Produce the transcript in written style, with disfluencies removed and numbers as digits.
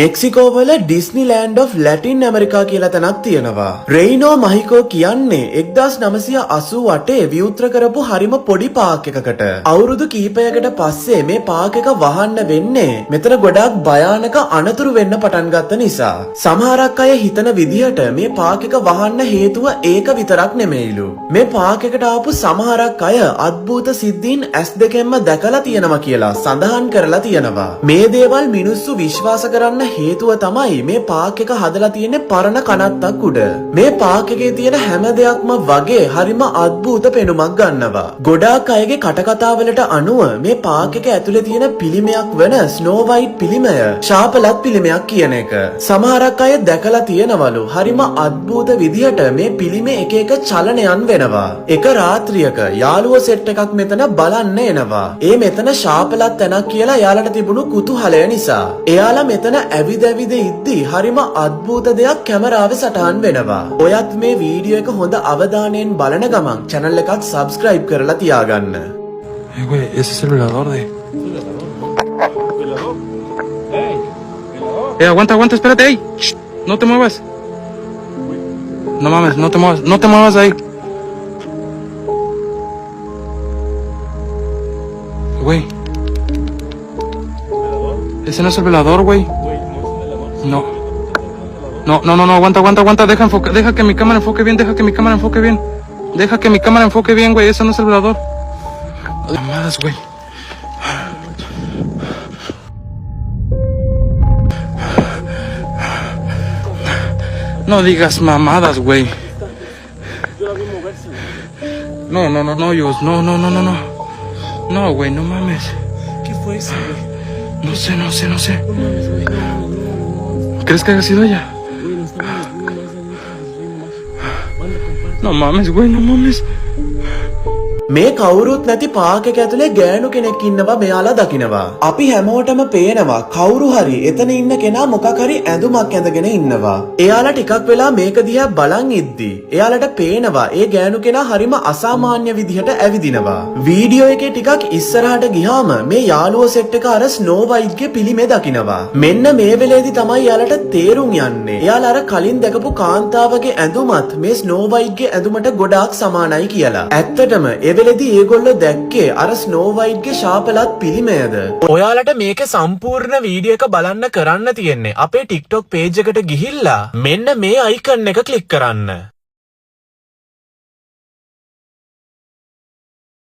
මෙක්සිකෝ වල ඩිස්නිලෑන්ඩ් of ලැටින් America කියලා තැනක් තියෙනවා. රෙයිනෝ මහිකෝ කියන්නේ 1988 විවෘත කරපු හරිම පොඩි පාක් එකකට. අවුරුදු කිහිපයකට පස්සේ මේ පාක් එක වහන්න වෙන්නේ මෙතන ගොඩාක් භයානක අනතුරු වෙන්න පටන් ගත්ත නිසා. සමහරක් අය හිතන විදිහට මේ පාක් එක වහන්න හේතුව ඒක විතරක් නෙමෙයිලු. මේ පාක් එකට ආපු සමහරක් අය අద్භූත සිද්ධීන් ඇස් දෙකෙන්ම දැකලා තියෙනවා කියලා සඳහන් කරලා තියෙනවා. මේ දේවල් මිනිස්සු විශ්වාස කරන්න හේතුව තමයි මේ පාක් එක හදලා තියෙන්නේ පරණ කනත්තක් උඩ. මේ පාක් එකේ තියෙන හැම දෙයක්ම වගේ හරිම අద్භූත පෙනුමක් ගන්නවා. ගොඩාක් අයගේ කටකතාවලට අනුව මේ පාක් එක ඇතුලේ තියෙන පිළිමයක් වෙන ස්නෝ වයිට් පිළිමය ශාපලත් පිළිමයක් කියන එක. සමහරක් අය දැකලා තියෙනවලු හරිම අద్භූත විදිහට මේ පිළිමේ එක එක චලනයන් වෙනවා. එක රාත්‍රියක යාළුවෝ සෙට් එකක් මෙතන බලන්න එනවා. ඒ මෙතන ශාපලත් තැනක් කියලා යාළට තිබුණු කුතුහලය නිසා. එයාලා මෙතන ඇවිද ඉද්දි හරිම අద్භූත දෙයක් කැමරාවේ සටහන් වෙනවා. ඔයත් මේ වීඩියෝ එක හොඳ අවධානයෙන් බලන ගමන් channel එකත් subscribe කරලා තියාගන්න. Güey, ese es el velador de... aguanta, espérate, ey. Shh, no te muevas. No mames, no te muevas ahí. Güey. Ese no es el velador, güey. No, aguanta, deja que mi cámara enfoque bien, deja que mi cámara enfoque bien, güey, eso no es el velador. Mamadas, güey. No digas mamadas, güey. No, Yus, no. No, güey, no mames. ¿Qué fue eso, güey? No sé. ¿Crees que haya sido ella? No mames, güey, no mames. මේ කවුරුත් නැති Park එක ඇතුලේ ගෑනු කෙනෙක් ඉන්නවා මෙයාලා දකිනවා. අපි හැමෝටම පේනවා කවුරු හරි එතන ඉන්න කෙනා මොකක් හරි ඇඳුමක් ඇඳගෙන ඉන්නවා. එයාලා ටිකක් වෙලා මේක දිහා බලන් ඉද්දි එයාලට පේනවා ඒ ගෑනු කෙනා හරිම අසාමාන්‍ය විදිහට ඇවිදිනවා. වීඩියෝ එකේ ටිකක් ඉස්සරහට ගියාම මේ යාළුවෝ සෙට් එක අර ස්නෝ වයිට්ගේ පිළිමේ දකිනවා. මෙන්න මේ වෙලේදී තමයි එයාලට තේරුම් යන්නේ. එයාලා අර කලින් දැකපු කාන්තාවගේ ඇඳුමත් මේ ස්නෝ වයිට්ගේ ඇඳුමට ගොඩාක් සමානයි කියලා. ඇත්තටම වෙලෙදී ඒගොල්ලෝ දැක්කේ අර ස්නෝ වයිට්ගේ ශාපලත් පිළිමයද. ඔයාලට මේකේ සම්පූර්ණ වීඩියෝ එක බලන්න කරන්න තියෙන්නේ අපේ TikTok page එකට ගිහිල්ලා මෙන්න මේ අයිකන් එක ක්ලික් කරන්න.